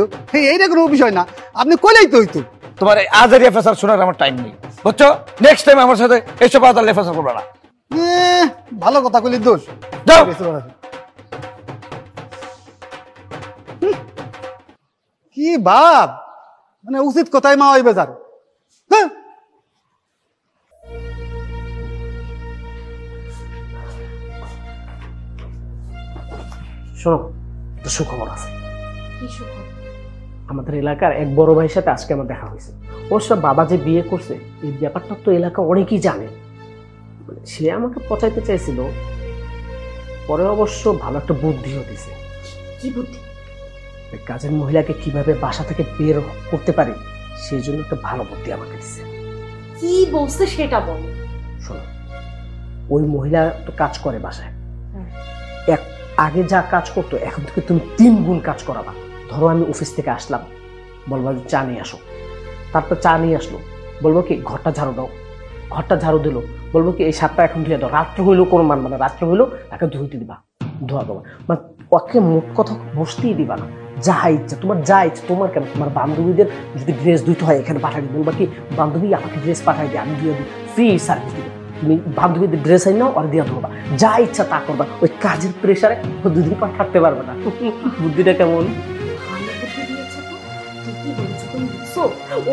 এইটা কোনো বিষয় না, আপনি কইলেই তো হইতো। তোমার আজারিয়া ফেসার শোনার আমার টাইম নেই, বুঝছো? নেক্সট টাইম আমার সাথে এসব আজারিয়া ফেসার করবে না। ভালো কথা কইলি দোষ, যাও। কি বাপ, মানে উচিত কথাই মা হইবে যার। শোনো, একটা সুখবর আছে। কি সুখবর? আমাদের এলাকার এক বড় ভাইয়ের সাথে আজকে আমার দেখা হয়েছে। অবশ্য বাবা যে বিয়ে করছে এই ব্যাপারটা তো এলাকা অনেকেই জানে। সে আমাকে পচাইতে চাইছিল, পরে অবশ্য ভালো একটা বুদ্ধিও দিছে। কি বুদ্ধি? কাজের মহিলাকে কিভাবে বাসা থেকে বের করতে পারে সেই জন্য একটা ভালো বুদ্ধি আমাকে দিছে। কি বলছে সেটা বল। শোনো, ওই মহিলা তো কাজ করে বাসায়, আগে যা কাজ করতো এখন থেকে তুমি 3 গুণ কাজ করাবা। ধরো আমি অফিস থেকে আসলাম, বলবো চা নিয়ে আসো, তারপর চা নিয়ে আসলো, বলবো কি ঘরটা ঝাড়ু দাও, ঘরটা ঝাড়ু দিল, বলবো কি এই সাতটা এখন ধুয়ে দাও। রাত্রে হইলেও কোনো মানবা না, রাত্রে হইলেও তাকে ধুইতে দিবা, ধোয়া দেবা। মানে ওকে মোট কথা বসতেই দিবা না, যা ইচ্ছা তোমার, যা ইচ্ছা তোমার। কেন তোমার বান্ধবীদের যদি ড্রেস ধুইতে হয় এখানে পাঠাই দিই, বলবা কি বান্ধবী আমাকে ড্রেস পাঠাই দিই, আমি দিয়ে দিই, ফ্রি সার্ভিস দিবো। তুমি বান্ধবীদের ড্রেস আই নাও আর দিয়া ধোবা, যা ইচ্ছা তা করবা। ওই কাজের প্রেশারে 2 দিন পর থাকতে পারবে না। বুদ্ধিটা কেমন?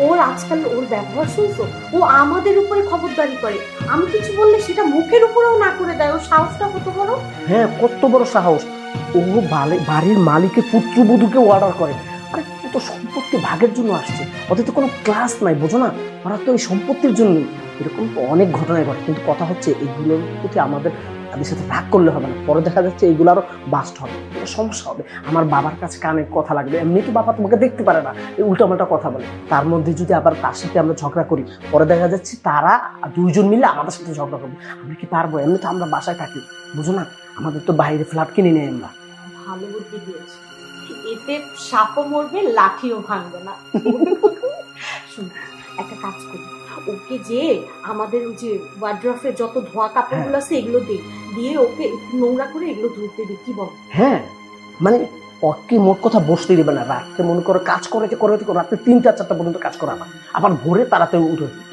ওর আজকাল ওর ব্যবহার শুনছো, ও আমাদের উপরে খবরদারি করে। আমি কিছু বললে সেটা মুখের উপরেও না করে দেয়। ওর সাহসটা কত বড়! হ্যাঁ, কত বড় সাহস! ও বাড়ির মালিকের পুত্রবধূকে অর্ডার করে। আরে ও তো সম্পত্তি ভাগের জন্য আসছে, ওদের তো কোনো ক্লাস নাই, বোঝো না? ওরা তো এই সম্পত্তির জন্যই। এরকম তো অনেক ঘটনায় ঘটে, কিন্তু কথা হচ্ছে এইগুলোর প্রতি আমাদের তাদের সাথে রাগ করলে হবে না। পরে দেখা যাচ্ছে এইগুলো আরো বাস্ট হবে, এটা সমস্যা হবে। আমার বাবার কাছে কানে কথা লাগবে, এমনি তো বাবা তোমাকে দেখতে পারে না, এই উল্টাপাল্টা কথা বলে। তার মধ্যে যদি আবার তার সাথে আমরা ঝগড়া করি, পরে দেখা যাচ্ছে তারা 2 জন মিলে আমাদের সাথে ঝগড়া করবে। আমরা কি পারবো? এমনি তো আমরা বাসায় থাকি, বুঝো না? আমাদের তো বাইরে ফ্ল্যাট কিনে নেই আমরা। ভালো বুদ্ধি দিয়েছে, এতে সাপও মরবে, লাঠিও ভাঙবে না। শুন, একটা কাজ করি, ওকে যে আমাদের ওই যে ওয়ার্ড্রফের যত ধোয়া কাপড়গুলো আছে এগুলো দিয়ে ওকে একটু নোংরা করে এগুলো ধুতে দিই, কি বল? হ্যাঁ, মানে ওকে মোট কথা বসতে দিবে না। রাত্রে মনে করো কাজ করে রাত্রে 3-4টা পর্যন্ত কাজ করা, আবার ভোরে তাড়াতাড়ি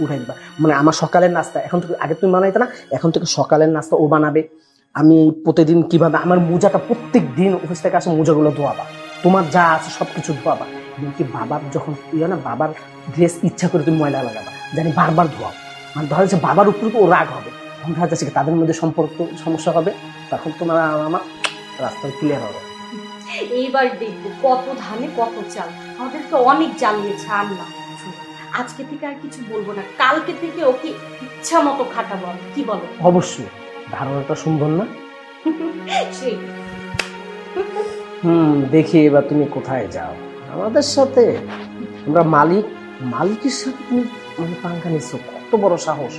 উঠে দিবা। মানে আমার সকালের নাস্তা এখন থেকে, আগে তুমি বানাইতে না, এখন থেকে সকালের নাস্তা ও বানাবে। আমি প্রতিদিন কিভাবে আমার মোজাটা প্রত্যেক দিন অফিস থেকে আসে মোজাগুলো ধোয়াবা, তোমার যা আছে সবকিছু ধোয়াবা। এমনকি বাবার যখন না বাবার ড্রেস ইচ্ছা করে তুমি ময়লা লাগাবা, জানি বারবার ধোয়াও। মানে ধরা যাচ্ছে বাবার উপরে তো ও রাগ হবে, তখন দেখা যাচ্ছে তাদের মধ্যে সম্পর্ক সমস্যা হবে, তখন তোমার আমার রাস্তা ক্লিয়ার হবে। এইবার দেখবো কত ধানে কত চাল, আমাদেরকে অনেক জ্বালিয়েছে। আর না, আজকে থেকে আর কিছু বলবো না, কালকে থেকে ওকে ইচ্ছা মতো খাটাবো, কি বলো? অবশ্যই ধারণাটা সুন্দর না? সেই দেখি এবার তুমি কোথায় যাও আমাদের সাথে। আমরা মালিকের সাথে তুমি মানে পাঙ্খা নিচ্ছ, কত বড় সাহস!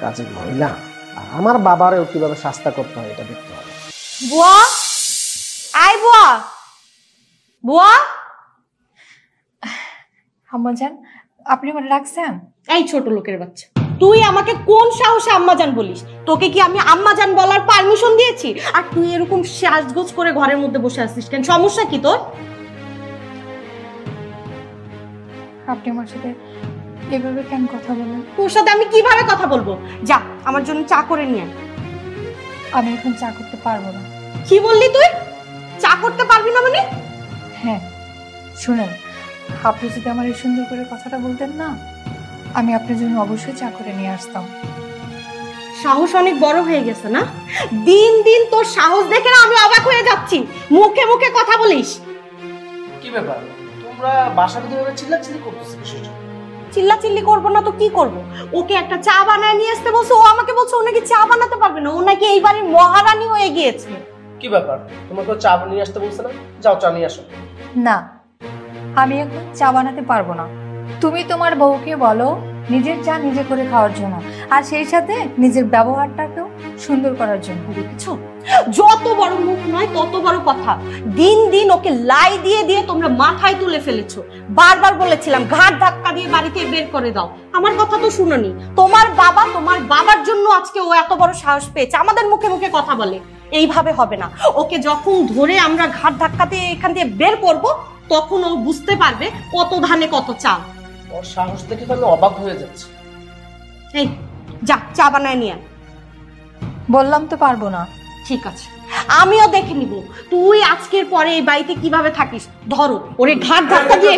কাজের মহিলা, আর আমার বাবারেও কিভাবে শাস্তা করতে হয় এটা দেখতে হবে। বুয়া, আয় বুয়া, বুয়া। আম্মাজান, আপনি আমার রাখছেন? এই ছোট লোকের বাচ্চা, তুই আমাকে কোন সাহসে আম্মাজান বলিস? তোকে কি আমি আম্মাজান বলার পারমিশন দিয়েছি? আর তুই এরকম সাজগোজ করে ঘরের মধ্যে বসে আছিস কেন? সমস্যা কি তোর? আপনি আমার সাথে এভাবে কেন কথা বলেন? তোর সাথে আমি কিভাবে কথা বলবো? যা আমার জন্য চা করে নিয়ে আয়। আমি এখন চা করতে পারবো না। কি বললি তুই? চা করতে পারবি না মানে? হ্যাঁ, শুনেন, আপনি যদি আমার এই সুন্দর করে কথাটা বলতেন না, আমি আপনার জন্য অবশ্যই চা করে নিয়ে আসতাম। সাহস অনেক বড় হয়ে গেছে না? দিন দিন তোর সাহস দেখে না আমি অবাক হয়ে যাচ্ছি। মুখে মুখে কথা বলিস। কি ব্যাপার, তোমরা বাসার ভিতরে চিল্লাচিল্লি করতেছো বিষয়টা? চিল্লাচিল্লি করবো না তো কি করব? ওকে একটা চা বানায় নিয়ে আসতে বলছে, ও আমাকে বলছে ও নাকি চা বানাতে পারবে না, ও নাকি এই বাড়ির মহারানী হয়ে গিয়েছে। কি ব্যাপার, তোমাকে চা নিয়ে আসতে বলছে না? যাও চা নিয়ে আসো। না, আমি এখন চা বানাতে পারবো না। তুমি তোমার বউকে বলো নিজের চা নিজে করে খাওয়ার জন্য, আর সেই সাথে নিজের ব্যবহারটাকেও সুন্দর করার জন্য। দেখেছো, যত বড় মুখ নয় তত বড় কথা। দিন দিন ওকে লাই দিয়ে দিয়ে তোমরা মাথায় তুলে ফেলেছো। বারবার বলেছিলাম ঘাট ধাক্কা দিয়ে বাড়িতে বের করে দাও, আমার কথা তো শুনোনি। তোমার বাবার জন্য আজকে ও এত বড় সাহস পেয়েছে, আমাদের মুখে মুখে কথা বলে। এইভাবে হবে না। ওকে যখন ধরে আমরা ঘাট ধাক্কা দিয়ে এখান দিয়ে বের করব, তখন ও বুঝতে পারবে কত ধানে কত চাল। ওর সাহস দেখে তো আমি অবাক হয়ে যাচ্ছি। এই যা চা বানায় নিয়ে আয়। বললাম তো পারবো না। ঠিক আছে, আমিও দেখে নিব তুই আজকের পরে এই বাড়িতে কিভাবে থাকিস। ধরো ওরে ঘাট ধাক্কা দিয়ে।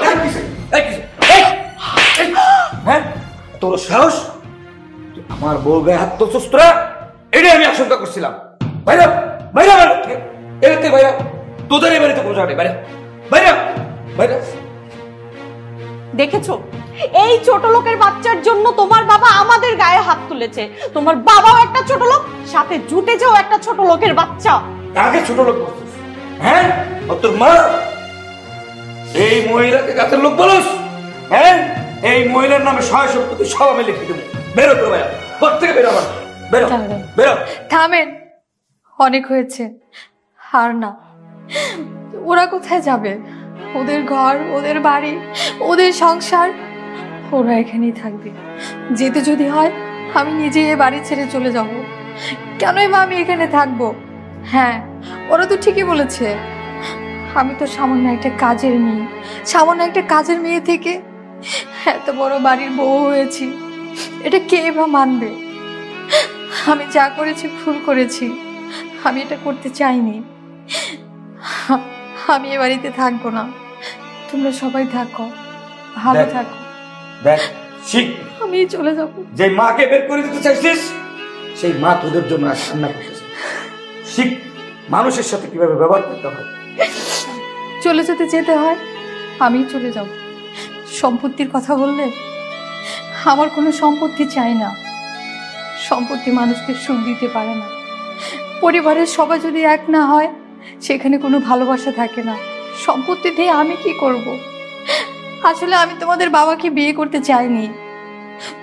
হ্যাঁ, তোর সাহস! তুই আমার বউ গায়ে হাত তুলছিস তোরা? এটাই আমি আশঙ্কা করছিলাম। বাইরে বাইরে এতে বাইরে, তোদের এই বাড়িতে পৌঁছাবে। বাইরে বাইরে বাইরে। দেখেছো, এই ছোট লোকের বাচ্চার জন্য তোমার বাবা আমাদের গায়ে হাত তুলেছে। তোমার বাবাও একটা ছোট লোক, সাথে জুটেছেও একটা ছোট লোকের বাচ্চা। কাকে ছোট লোক বলছিস? হ্যাঁ, ও তোর মা? এই মহিলাকে কাছের লোক বলস? হ্যাঁ, এই মহিলার নামে 6 সম্পত্তি সব আমি লিখে দেবো। বেরো তো ভাইয়া, ঘর থেকে বেরো। আমার বেরো বেরো। থামেন, অনেক হয়েছে। আর না, ওরা কোথায় যাবে? ওদের ঘর, ওদের বাড়ি, ওদের সংসার, ওরা এখানেই থাকবে। যেতে যদি হয় আমি নিজে এ বাড়ি ছেড়ে চলে যাব। কেনই বা আমি এখানে থাকবো? হ্যাঁ, ওরা তো ঠিকই বলেছে। আমি তো সামান্য একটা কাজের মেয়ে, সামান্য একটা কাজের মেয়ে থেকে এত বড় বাড়ির বউ হয়েছি, এটা কে বা মানবে? আমি যা করেছি ভুল করেছি, আমি এটা করতে চাইনি। আমি এ বাড়িতে থাকবো না। তোমরা সবাই থাকো, ভালো থাকো। দেখ শিখ, আমি চলে যাব। যে মাকে বের করে দিতে চাইছিস সেই মা তোদের জন্য আজ কান্না করতেছে। শিখ মানুষের সাথে কিভাবে ব্যবহার করতে হয়। চলে যেতে হয়, আমি চলে যাব। সম্পত্তির কথা বললে, আমার কোনো সম্পত্তি চাই না। সম্পত্তি মানুষকে সুখ দিতে পারে না। পরিবারের সবাই যদি এক না হয়, সেখানে কোনো ভালোবাসা থাকে না। সম্পত্তি দিয়ে আমি কি করব? আসলে আমি তোমাদের বাবাকে বিয়ে করতে চাইনি।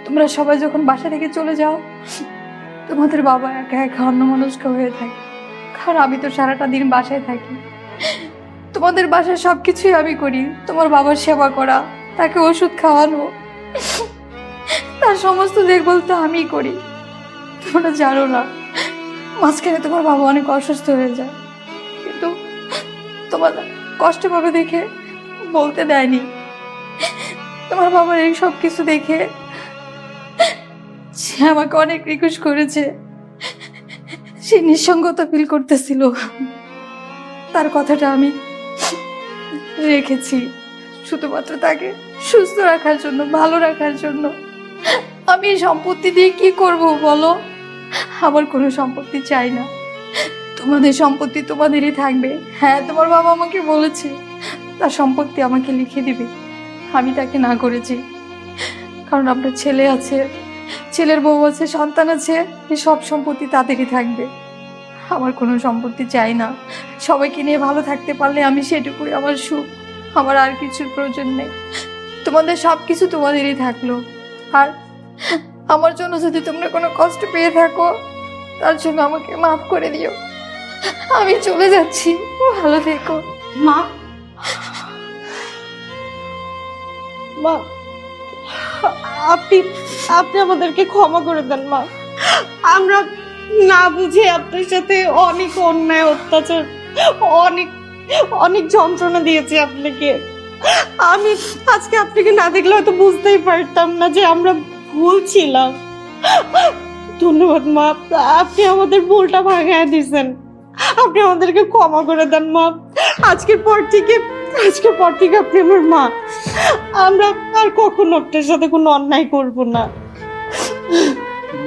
তোমরা সবাই যখন বাসা থেকে চলে যাও, তোমাদের বাবা একা একা অন্যমনস্ক হয়ে থাকে। কারণ আমি তো সারাটা দিন বাসায় থাকি। তোমাদের বাসায় সবকিছুই আমি করি। তোমার বাবার সেবা করা, তাকে ওষুধ খাওয়ানো, তার সমস্ত দেখভাল তো আমিই করি। তোমরা জানো না, মাঝখানে তোমার বাবা অনেক অসুস্থ হয়ে যায়, কিন্তু তোমার কষ্ট পাবে দেখে বলতে দেয়নি। তোমার বাবার এই সব কিছু দেখে সে আমাকে অনেক রিকোয়েস্ট করেছে। সে নিঃসঙ্গতা ফিল করতেছিল, তার কথাটা আমি রেখেছি শুধুমাত্র তাকে সুস্থ রাখার জন্য, ভালো রাখার জন্য। আমি এই সম্পত্তি দিয়ে কি করব বলো? আমার কোনো সম্পত্তি চাই না। তোমাদের সম্পত্তি তোমাদেরই থাকবে। হ্যাঁ, তোমার বাবা আমাকে বলেছে তার সম্পত্তি আমাকে লিখে দিবে। আমি তাকে না করেছি, কারণ আপনার ছেলে আছে, ছেলের বউ আছে, সন্তান আছে, এই সব সম্পত্তি তাদেরই থাকবে। আমার কোনো সম্পত্তি চাই না। সবাইকে নিয়ে ভালো থাকতে পারলে আমি সেটুকুই আমার সুখ। আমার আর কিছুর প্রয়োজন নেই। তোমাদের সব কিছু তোমাদেরই থাকলো। আর আমার জন্য যদি তোমরা কোনো কষ্ট পেয়ে থাকো, তার জন্য আমাকে মাফ করে দিও। আমি চলে যাচ্ছি, ভালো থেকো। মা, মা, আপনি আপনি আমাদেরকে ক্ষমা করে দেন মা। আমরা না বুঝে আপনার সাথে অনেক অন্যায়, অত্যাচার, অনেক অনেক যন্ত্রণা দিয়েছি আপনাকে। আমি আজকে আপনাকে না দেখলে হয়তো বুঝতেই পারতাম না যে আমরা ভুল ছিলাম। ধন্যবাদ মা, আপনি আমাদের ভুলটা ভাঙায় দিয়েছেন। আপনি আমাদেরকে ক্ষমা করে দেন মা। আজকের পর থেকে আপনি আমার মা। আমরা আর কখনো আপনার সাথে কোনো অন্যায় করব না।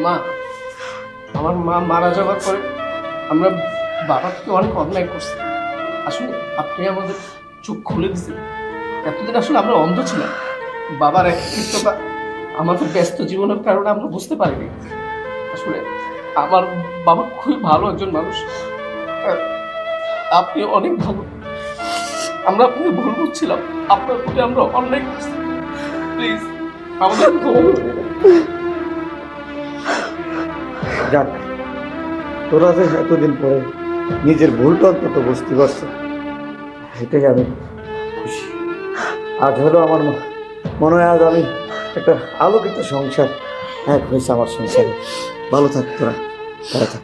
মা, আমার মা মারা যাওয়ার পরে আমরা বাবাকে অনেক অন্যায় করছি। আসলে আপনি আমাদের চোখ খুলে দিয়েছেন। এতদিন আসলে আমরা অন্ধ ছিলাম। বাবার একটুটা আমাদের ব্যস্ত জীবনের কারণে আমরা বুঝতে পারিনি। আসলে আমার বাবা খুবই ভালো একজন মানুষ। আপনি অনেক ভালো। আমরা আপনাকে ভুল বুঝছিলাম, আপনার প্রতি আমরা অন্যায় করছি। প্লিজ আমাদের ক্ষমা করে দেবেন। যাক, তোরা যে এতদিন পরে নিজের ভুলটা অন্তত বুঝতে পারছো, এটাই আমি খুশি। আজ হলো আমার মনে হয় আজ আমি একটা আলোকিত সংসার এক হয়েছে আমার সংসারে। ভালো থাক তোরা, ভালো থাক।